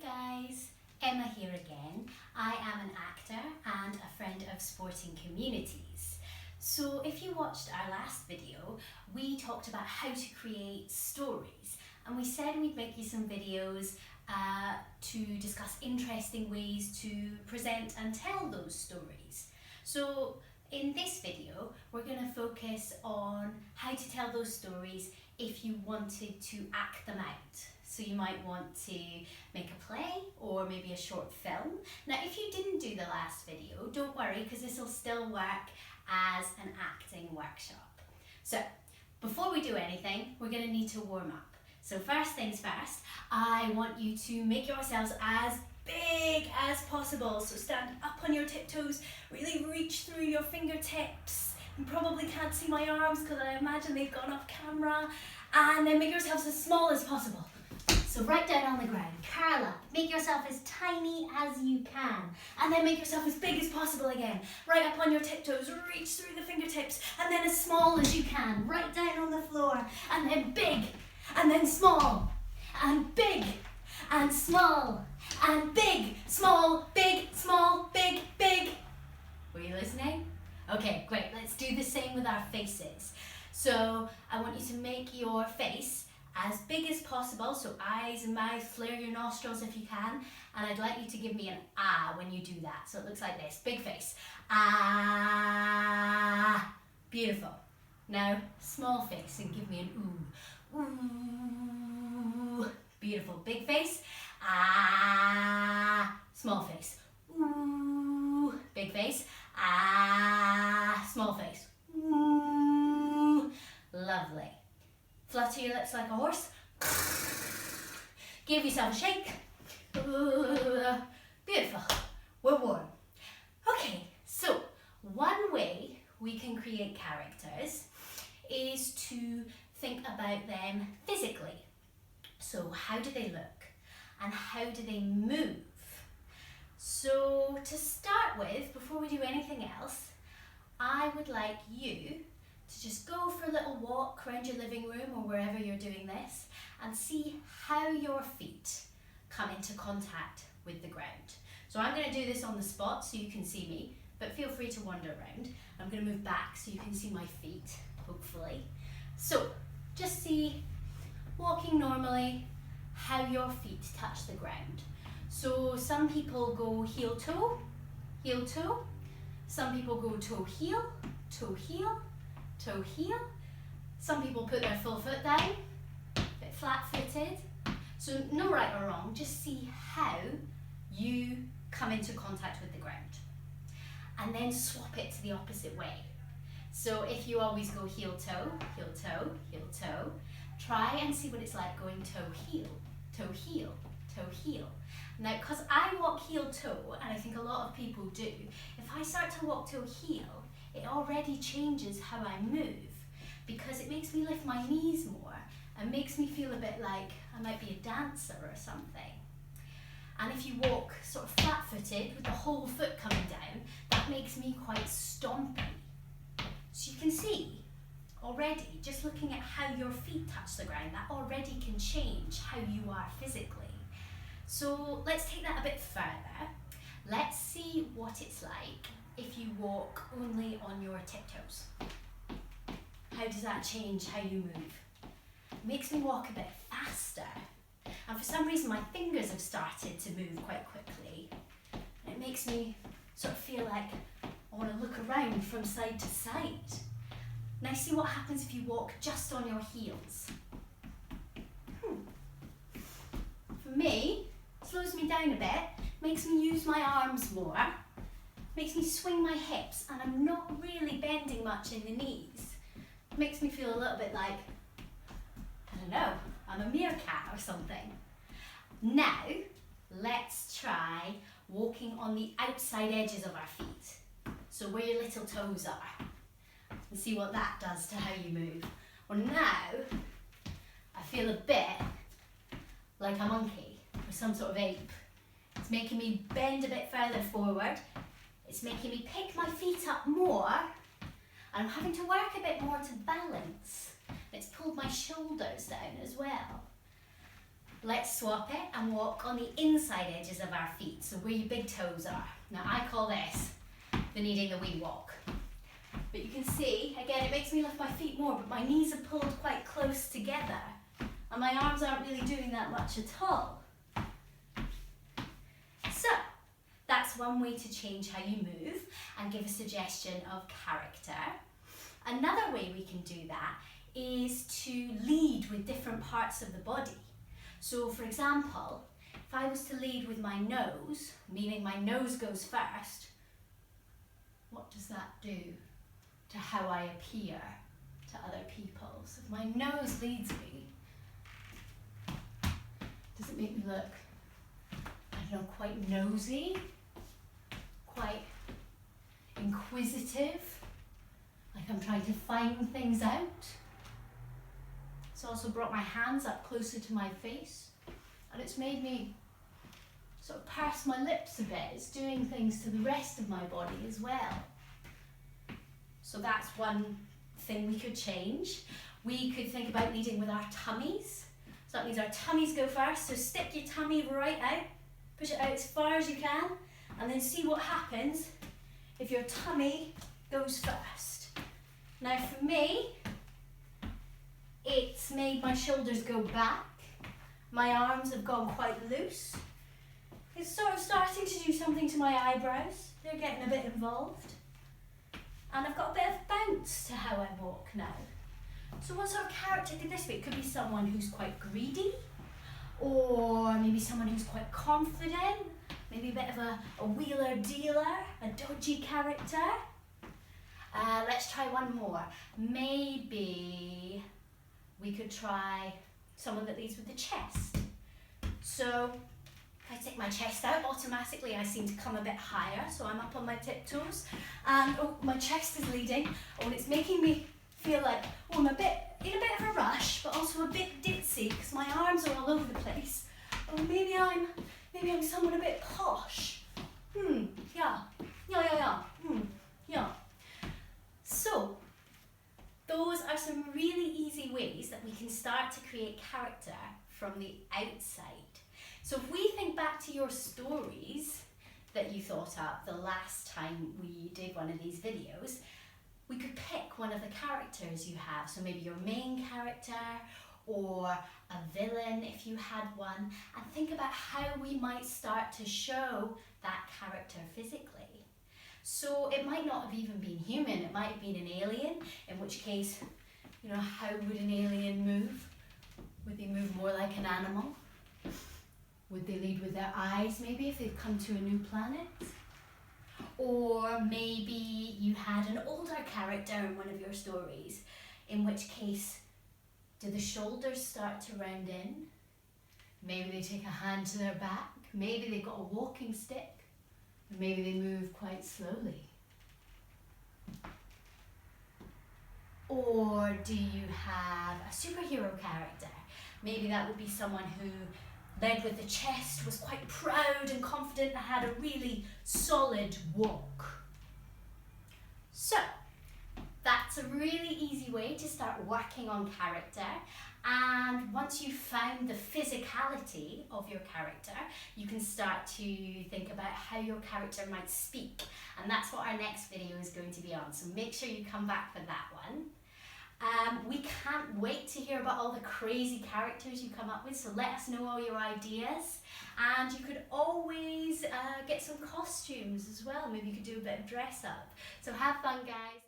guys, Emma here again. I am an actor and a friend of Sporting Communities. So if you watched our last video, we talked about how to create stories, and we said we'd make you some videos to discuss interesting ways to present and tell those stories. So in this video, we're going to focus on how to tell those stories if you wanted to act them out. So you might want to make a play or maybe a short film. Now, if you didn't do the last video, don't worry, because this will still work as an acting workshop. So before we do anything, we're going to need to warm up. So first things first, I want you to make yourselves as big as possible. So stand up on your tiptoes, really reach through your fingertips. You probably can't see my arms because I imagine they've gone off camera. And then make yourselves as small as possible. So right down on the ground, curl up, make yourself as tiny as you can. And then make yourself as big as possible again. Right up on your tiptoes, reach through the fingertips, and then as small as you can. Right down on the floor, and then big, and then small, and big, and small, and big, small, big, small, big, big. Were you listening? Okay, great. Let's do the same with our faces. So I want you to make your face as big as possible, so eyes and mouth, flare your nostrils if you can, and I'd like you to give me an ah when you do that. So it looks like this, big face, ah, beautiful. Now small face and give me an ooh, ooh, beautiful, big face, ah, small face, ooh, big face, ah, small face, ooh, lovely. Flutter your lips like a horse. Give yourself a shake. Beautiful. We're warm. Okay, so one way we can create characters is to think about them physically. So how do they look and how do they move? So to start with, before we do anything else, I would like you to just go for a little walk around your living room or wherever you're doing this and see how your feet come into contact with the ground. So I'm going to do this on the spot so you can see me, but feel free to wander around. I'm going to move back so you can see my feet, hopefully. So just see, walking normally, how your feet touch the ground. So some people go heel toe, heel toe. Some people go toe heel, toe heel, toe heel. Some people put their full foot down, a bit flat-footed. So no right or wrong, just see how you come into contact with the ground. And then swap it to the opposite way. So if you always go heel toe, heel toe, heel toe, try and see what it's like going toe heel, toe heel, toe heel. Now, because I walk heel toe, and I think a lot of people do, if I start to walk toe heel, it already changes how I move, because it makes me lift my knees more and makes me feel a bit like I might be a dancer or something. And if you walk sort of flat-footed with the whole foot coming down, that makes me quite stompy. So you can see already, just looking at how your feet touch the ground, that already can change how you are physically. So let's take that a bit further. Let's see what it's like if you walk only on your tiptoes. How does that change how you move? It makes me walk a bit faster. And for some reason my fingers have started to move quite quickly. And it makes me sort of feel like I want to look around from side to side. Now see what happens if you walk just on your heels. For me, it slows me down a bit, makes me use my arms more, makes me swing my hips, and I'm not really bending much in the knees. It makes me feel a little bit like, I don't know, I'm a meerkat or something. Now, let's try walking on the outside edges of our feet. So where your little toes are. And see what that does to how you move. Well, now, I feel a bit like a monkey or some sort of ape. It's making me bend a bit further forward. It's making me pick my feet up more. And I'm having to work a bit more to balance. It's pulled my shoulders down as well. let's swap it and walk on the inside edges of our feet, so where your big toes are. Now I call this the needing the wee walk. But you can see, again, it makes me lift my feet more, but my knees are pulled quite close together and my arms aren't really doing that much at all. So, that's one way to change how you move and give a suggestion of character. Another way we can do that is to lead with different parts of the body. So for example, if I was to lead with my nose, meaning my nose goes first, what does that do to how I appear to other people? So if my nose leads me, does it make me look, I don't know, quite nosy, quite inquisitive, like I'm trying to find things out? It's also brought my hands up closer to my face, and it's made me sort of purse my lips a bit. It's doing things to the rest of my body as well. So that's one thing we could change. We could think about leading with our tummies. So that means our tummies go first, so stick your tummy right out, push it out as far as you can, and then see what happens if your tummy goes first. Now for me, it's made my shoulders go back, my arms have gone quite loose. It's sort of starting to do something to my eyebrows, they're getting a bit involved. And I've got a bit of bounce to how I walk now. So what sort of character could this be? It could be someone who's quite greedy, or maybe someone who's quite confident, maybe a bit of a wheeler dealer, a dodgy character. Let's try one more. Maybe we could try someone that leads with the chest. So if I take my chest out, automatically I seem to come a bit higher, so I'm up on my tiptoes, and oh, my chest is leading, oh, and it's making me feel like, oh, I'm in a bit of a rush, but also a bit ditzy, because my arms are all over the place. Oh, maybe I'm someone a bit posh. Yeah. So, those are some really easy ways that we can start to create character from the outside. So if we think back to your stories that you thought up the last time we did one of these videos, we could pick one of the characters you have. So maybe your main character or a villain if you had one, and think about how we might start to show that character physically. So it might not have even been human, it might have been an alien, in which case, you know, how would an alien move? Would they move more like an animal? Would they lead with their eyes maybe if they've come to a new planet? Or maybe you had an older character in one of your stories, in which case, do the shoulders start to round in? Maybe they take a hand to their back, maybe they've got a walking stick, maybe they move quite slowly. Or do you have a superhero character? Maybe that would be someone who led with the chest, was quite proud and confident, and had a really solid walk. So, that's a really easy way to start working on character. And once you've found the physicality of your character, you can start to think about how your character might speak. And that's what our next video is going to be on. So make sure you come back for that one. We can't wait to hear about all the crazy characters you come up with, so let us know all your ideas. And you could always get some costumes as well. Maybe you could do a bit of dress up. So have fun, guys.